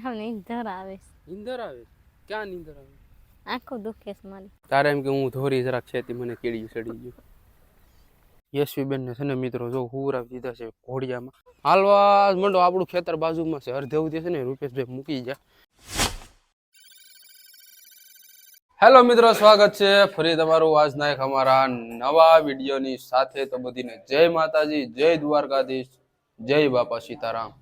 હા નીંદર આવે નીંદર આવે? ક્યાં નીંદર આવે? આંખો દુખે છે મારી. તારે એમ કે હું ધોરી જરાક છે તે મને કેડી ચડી ગયું. યશવીબેન ને છે ને મિત્રો જો હુરાવ દીધા છે ઘોડિયામાં. હાલવા મંડો આપણું ખેતર બાજુમાં છે અડધે ઉધી છે ને રૂપેશભાઈ મૂકી જાય. હેલો મિત્રો, સ્વાગત છે ફરી તમારું આજના એક અમારા નવા વિડીયોની સાથે. તો બધીને જય માતાજી, જય દ્વારકાધીશ, જય બાપા સીતારામ.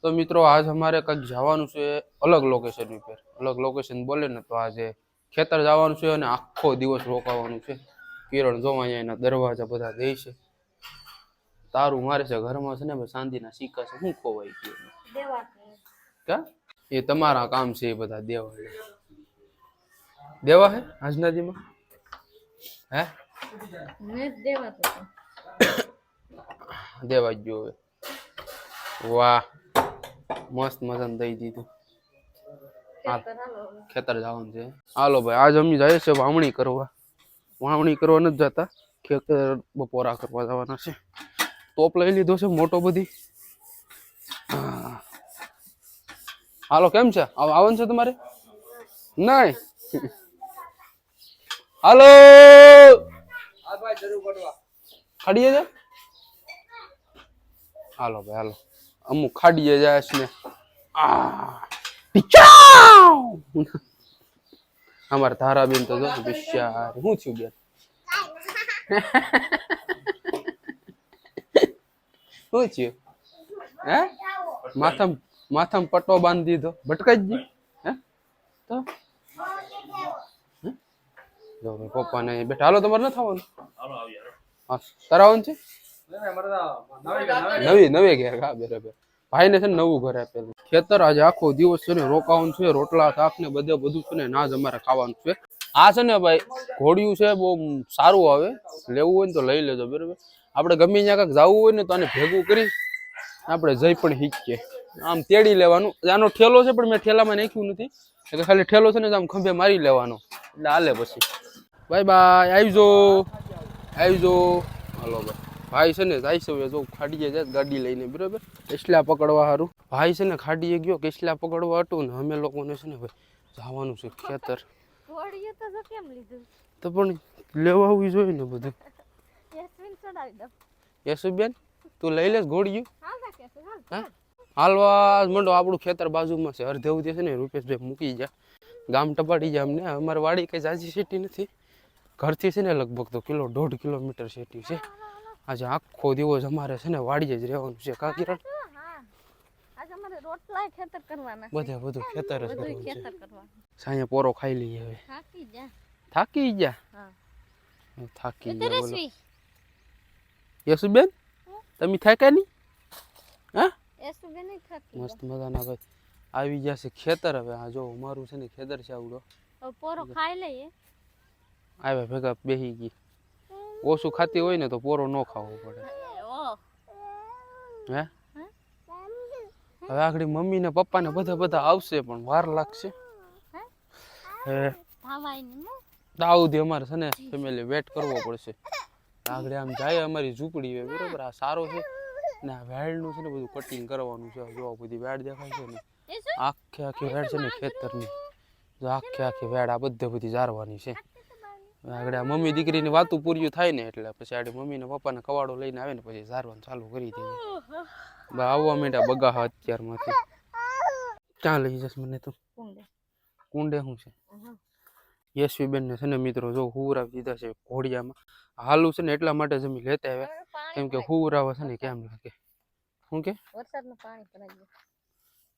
તો મિત્રો આજ અમારે કંઈક જવાનું છે અલગ લોકેશન ઉપર. અલગ લોકેશન બોલે ને તો આજે ખેતર જવાનું છે અને આખો દિવસ રોકાવાનું છે. કિરણ જોવા અહીંયા એના દરવાજા બધા દે છે. તારું મારે છે ઘરમાં છે ને શાંતિના સિક્કા છે શું ખોવાઈ ગયું કા એ તમારા કામ છે એ બધા દેવા દેવા હે આજના દીમાં હે દેવા જ ગયો હવે. વાહ મસ્ત મજાનું દઈ દીધું. ખેતર જવાનું છે. હાલો ભાઈ આજ અમે જઈએ છે વાવણી કરવા. વાવણી કરવા નથી જતા, ખેતર બપોરા કરવા જવાના છે. ટોપ લઈ લીધો છે મોટો બધી. હાલો કેમ છે? આવવાનું છે તમારે? નહીં હાલો ખાડીએ છે. હાલો ભાઈ હાલો અમુક ખાડીએ જાય છે ને. અમારે ધારાબેન તો જો બિચાર શું થયું બેન? શું થયું હે? માથામાં પટ્ટો બાંધી દીધો ભટકાઈ જ હે? તો જો પપ્પા ને બેઠા. હાલો તમારે ન થવાનું? હા તરાવન છે નવી ઘેર. હા બરાબર. ભાઈ ને છે ને નવું ઘર આપેલું. ખેતર આજે આખો દિવસ છે ને રોકાવાનું છે. રોટલા શાક ને બધું છે ને નાજ અમારે ખાવાનું છે. આ છે ને ભાઈ ઘોડિયું છે બહુ સારું આવે. લેવું હોય ને તો લઈ લેજો બરાબર. આપણે ગમે ત્યાં કાંઈક જવું હોય ને તો આને ભેગું કરી આપણે જઈ પણ શીખીએ. આમ તેડી લેવાનું. આનો ઠેલો છે પણ મેં ઠેલામાં નાખ્યું નથી. એટલે ખાલી ઠેલો છે ને આમ ખંભે મારી લેવાનો એટલે હાલે પછી. બાય બાય આવજો આવજો. હાલો ભાઈ ભાઈ છે ને જાય છે જો ખાડીએ જાય ગાડી લઈને બરાબર કેસલા પકડવા સારું. ભાઈ છે ને ખાડીએ ગયો કેસલા પકડવા હતું ને અમે લોકોને છે ને ભાઈ જવાનું છે ખેતર. તો પણ લેવા આવવી જોઈએ ને બધું. યશુબેન તું લઈ લેસ ઘોડિયું? હાલવા મંડો આપણું ખેતર બાજુમાં છે અડધે ઉધી છે ને રૂપેશભાઈ મૂકી જાય. ગામ ટપાડી જાય અમને. અમારે વાડી કઈ જાજી સિટી નથી. ઘરથી છે ને લગભગ તો 1.5 કિલોમીટર સિટી છે. આજે આખો દિવસ અમારે છે ને વાડીએ જ રહેવાનું છે. કા કિરણ? બધું ખેતર જ કરવાનું છે. સાંજે પોરો ખાઈ લઈએ હવે. થાકી ગયા? થાકી ગયા બોલો. યશુબેન તમે થાક્યા નહીં? હા મસ્ત મજાના ભાઈ આવી ગયા છે ખેતર. હવે આ જો અમારું છે ને ખેતર છે આવડો. પોરો ખાઈ લઈએ. આવ્યા ભેગા બેસી ગઈ. ઓછું ખાતી હોય ને તો પોરો ન ખાવો પડે. હે હવે આગળ મમ્મી ને પપ્પા ને બધા આવશે પણ વાર લાગશે. હે દાઉદી અમારે છે ને ફેમિલી વેટ કરવો પડશે. આગળ આમ જાય અમારી ઝૂંપડી હોય બરોબર. આ સારો છે ને આ વેડનું છે ને બધું કટિંગ કરવાનું છે. જો બધી વેડ દેખાય છે ને આખી વેડ છે ને ખેતરની. જો આખી વેડ આ બધી જારવાની છે. આગળ આ મમ્મી દીકરીની વાતું પૂરી થાય ને એટલે પછી આડે મમ્મી ને પપ્પા ને કવાડો લઈને આવે ને પછી ઝારવાનું ચાલુ કરી દઈએ. આવવા માંડ્યા બગાહા અત્યારમાંથી. ક્યાં લઈ જશ મને તું? કુંડે શું છે? યશવીબેન ને છે ને મિત્રો જો હુરાવ દીધા છે ઘોડિયામાં. હાલું છે ને એટલા માટે જ અમે લેતા આવ્યા કેમ કે હુરાવા છે ને કેમ લાગે. શું કે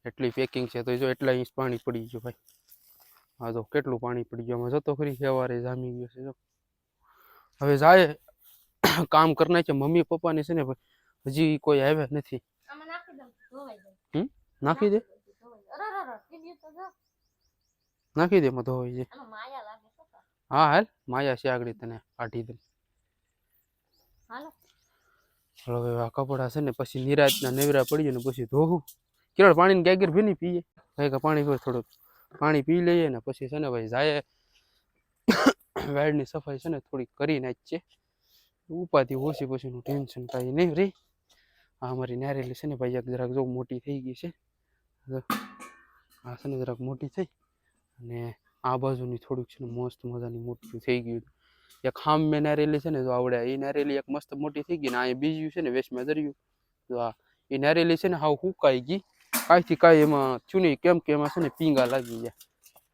એટલી પેકિંગ છે તો જો એટલા ઇંચ પાણી પડી ગયું ભાઈ. હા તો કેટલું પાણી પડી ગયું. આમાં જતો ખરી સવારે જામી ગયો છે. જો હવે જાય કામ કરી નાખે. મમ્મી પપ્પા ને છે ને હજી કોઈ આવ્યા નથી. નાખી દે નાખી દે મધો હોય છે. હા હાલ માયા છે આગળ તને કાઢી દે. હવે આ કપડા છે ને પછી નિરાતના નેવરા પડી જાય ને પછી ધોવું. કેવળ પાણીની ગાગર ભીની પીએ ભાઈ. પાણી પર થોડુંક પાણી પી લઈએ ને પછી છે ને ભાઈ જાય વેડની સફાઈ છે ને થોડીક કરી નાખીએ. ઉપાધિ ઓછી પછીનું ટેન્શન કાંઈ નહીં રે. આ અમારી નારેલી છે ને ભાઈ એક જરાક જો મોટી થઈ ગઈ છે. આ છે ને જરાક મોટી થઈ અને આ બાજુની થોડીક છે ને મસ્ત મજાની મોટી થઈ ગયું. એક ખામ મેં નારેલી છે ને જો આવડે એ નારેલી એક મસ્ત મોટી થઈ ગઈ ને આ બીજું છે ને વેચમાં દર્યું. તો આ એ નારેલી છે ને હાવ હુકાઈ ગઈ, કાંઈથી કાંઈ એમાં થયું નહીં. કેમ કે એમાં છે ને પીંગા લાગી ગયા.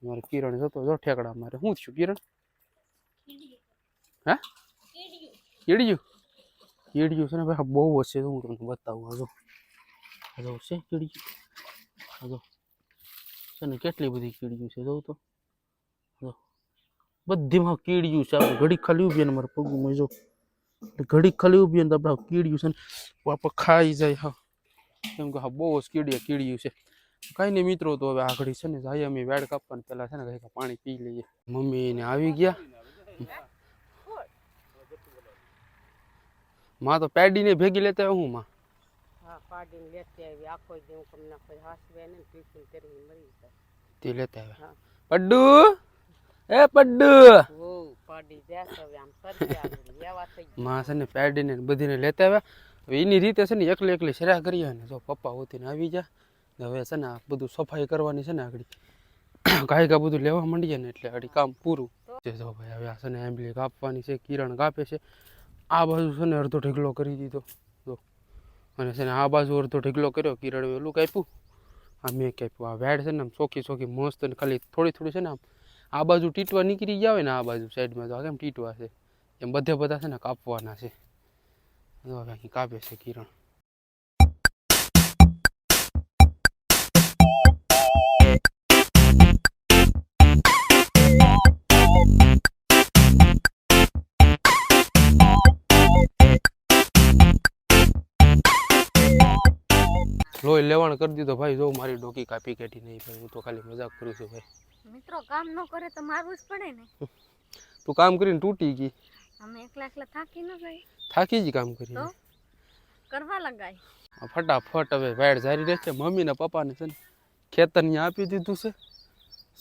મારે કિરણ જતો જો ઠેકડા મારે. શું થયું કિરણ? હા કીડ્યું? કીડ્યું છે ને ભાઈ બહુ હશે. હું તમને બતાવું. હજો છે કીડ્યું. હજો છે ને કેટલી બધી કીડ્યું છે જોઉં તો. બધીમાં કીડ્યું છે. આપણે ઘડીક ખાલી ઉભી ને મારે પગમાં જો ઘડીક ખાલી ઉભી ને તો આપણે કીડ્યું છે ને આપણે ખાઈ જાય. હા કેમ કે હા બહુ જ કીડ્યું છે. કાંઈ નહીં મિત્રો, તો હવે આગળ છે ને જાય અમે વેડ કાપવાનું પહેલાં છે ને કંઈક પાણી પી લઈએ. મમ્મી ને આવી ગયા. માં તો પેડીને ભેગી લેતા હું માં. હા પાડીને લેતી આવી. આખો દી હું કમના કોઈ હાસવે ને ટિફિન કરીને મરી જાય. તે લેતા આવ્યા. પડ્ડુ એ પડ્ડુ ઓ પાડી જાસ હવે આમ સરકી આવી લેવા થઈ ગઈ. માં છે ને પેડીને બધીને લેતા આવ્યા. હવે એની રીતે છે ને એકલી શેરા કરીએ ને જો પપ્પા હોતીને આવી જા. હવે છે ને આ બધું સફાઈ કરવાની છે ને આગળ કાંઈ બધું લેવા માંડીએ ને એટલે આગળ કામ પૂરું. જો ભાઈ હવે આ છે ને આંબલી કાપવાની છે. કિરણ કાપે છે. આ બાજુ છે ને અડધો ઢગલો કરી દીધો જો, અને છે ને આ બાજુ અડધો ઢગલો કર્યો. કિરણ વેલું કાપ્યું, આ મેં કાપ્યું. આ વેડ છે ને આમ ચોખ્ખી મસ્ત ને ખાલી થોડી છે ને આમ આ બાજુ ટીટવા નીકળી ગયા હોય ને આ બાજુ સાઈડમાં તો આ કેમ ટીટવા છે એમ બધા છે ને કાપવાના છે. હવે અહીં કાપે છે કિરણ. લોહી લેવાણ કરી દીધો ભાઈ. જો મારી ડોકી કાપી કાઢી નહીં ભાઈ. હું તો ખાલી મજાક કરું છું ભાઈ. મિત્રો કામ ન કરે તો મારવું જ પડે ને. તું કામ કરીને તૂટી ગઈ. અમે એકલા થાકી ન ગઈ. થાકી જ કામ કરીને તો કરવા લગાય. ફટાફટ હવે વાડ જારી રહે છે. મમ્મી ને પપ્પાને છે ને ખેતર ત્યાં આપી દીધું છે.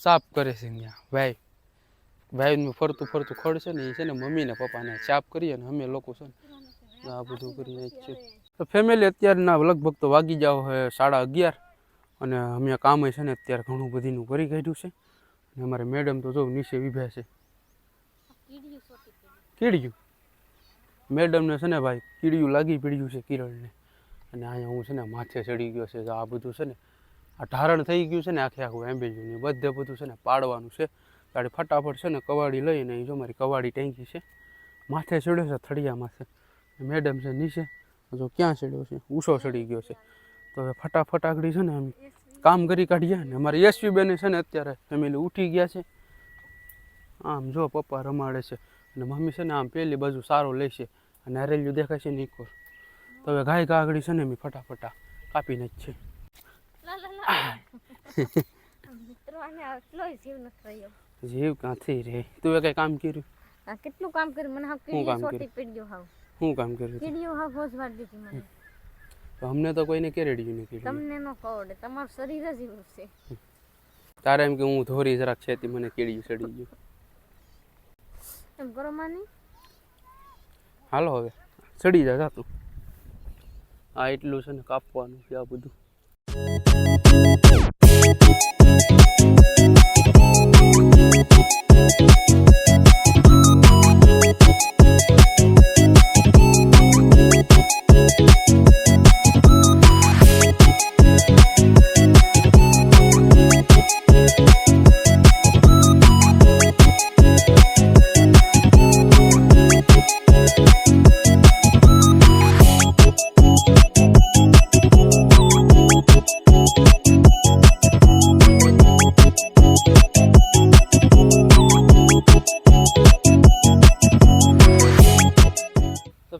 સાફ કરે છે ત્યાં ભાઈ ફરતું ખડ છે ને એ છે ને મમ્મી ને પપ્પાને સાફ કરીએ ને અમે લોકો છે ને આ બધું કરીએ છીએ. તો ફેમિલી અત્યારના લગભગ તો વાગી જાવ હોય 11:30 અને અમે કામ છે ને અત્યારે ઘણું બધીનું કરી કાઢ્યું છે. અને અમારે મેડમ તો જો નીચે વિભ્યા છે. કીડ્યું મેડમને છે ને ભાઈ કીડ્યું લાગી પીડ્યું છે કિરણને. અને અહીંયા હું છે ને માથે ચડી ગયો છે. આ બધું છે ને આ ઢારણ થઈ ગયું છે ને આખું એમ્બેલ્યુંની બધું છે ને પાડવાનું છે. તારે ફટાફટ છે ને કવાડી લઈને અહીં જો મારી કવાડી ટેંકી છે માથે ચડ્યો છે થળિયામાં છે. મેડમ છે નીચે જો ક્યાં ચડ્યો છે ઊંચો ચડી ગયો છે. તો હવે ફટાફટ આગળ છે ને અમે કામ કરી કાઢીએ ને. અમારી યશવી બેન છે ને અત્યારે ફેમિલી ઉઠી ગયા છે. આમ જો પપ્પા રમાડે છે અને મમ્મી છે ને આમ પેલી બાજુ સારો લેશે અને નારેલિયું દેખાય છે નીકોર. તો હવે ગાય આગળ છે ને મેં ફટાફટા કાપીને જ છે. મિત્રો આને આટલો જીવ નથી રહ્યો. જીવ ક્યાંથી રે? તું કઈ કામ કર્યું? આ કેટલું કામ કર્યું મને. હાવ કીડીઓ સોટી પીડ્યો. હાવ શું કામ કર્યું? કીડીઓ હાવ ભોજવાડ દીધી મને. તો અમને તો કોઈને કેરેડ્યું નથી. તમને ન કવડે, તમારું શરીર જ એવું છે. તારે એમ કે હું ધોરી જરાક છે તે મને કેડિયું ચડી ગયું એમ કરો માની. હાલો હવે ચડી જા તું. આ એટલું છે ને કાપવાનું છે આ બધું.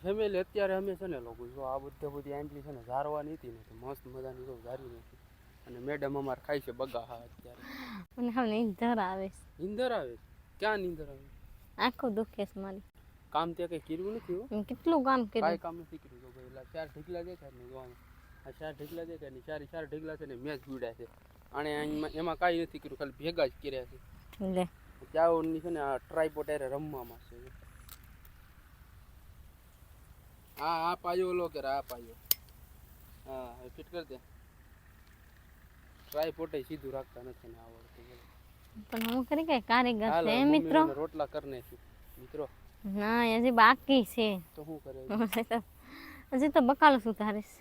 ફેમિલી અત્યારે અમે છે ને લોકો જો આ બધી આંબલી છે ને ઝારવાની હતી ને તો મસ્ત મજાની જો ઝારી નથી. અને મેડમ અમારે ખાય છે બગા. હા અત્યારે મને હવે નીંદર આવે છે. નીંદર આવે? ક્યાં નીંદર આવે? આંખો દુખે છે મારી. કામ ત્યાં કઈ કર્યું નથી હો. કેટલું કામ કર્યું? કાંઈ કામ નથી કર્યું. તો ભાઈ 4 ઢીકલા દેખાય ને જોવાનું. આ 4 ઢીકલા દેખાય ને 4 ઢીકલા છે ને મેચ ગુડ્યા છે. અને એમાં કાંઈ નથી કર્યું, ખાલી ભેગા જ કર્યા છે. લે ત્યાંની છે ને આ ટ્રાયપોડ હારે રમવામાં છે. આ પાયો ઓલો કે આ પાયો. હા ફિટ કરી દે. ટ્રાયપોડ સીધું રાખતા નથી ને આવડતું બોલો. પણ હું કરી કઈ કારીગર હાલ છે હવે મિત્રો. મમ્મીને રોટલા કરી નાખી મિત્રો. ના હજી બાકી છે. તો શું કરે હજી તો બકાલું સુધારીશ.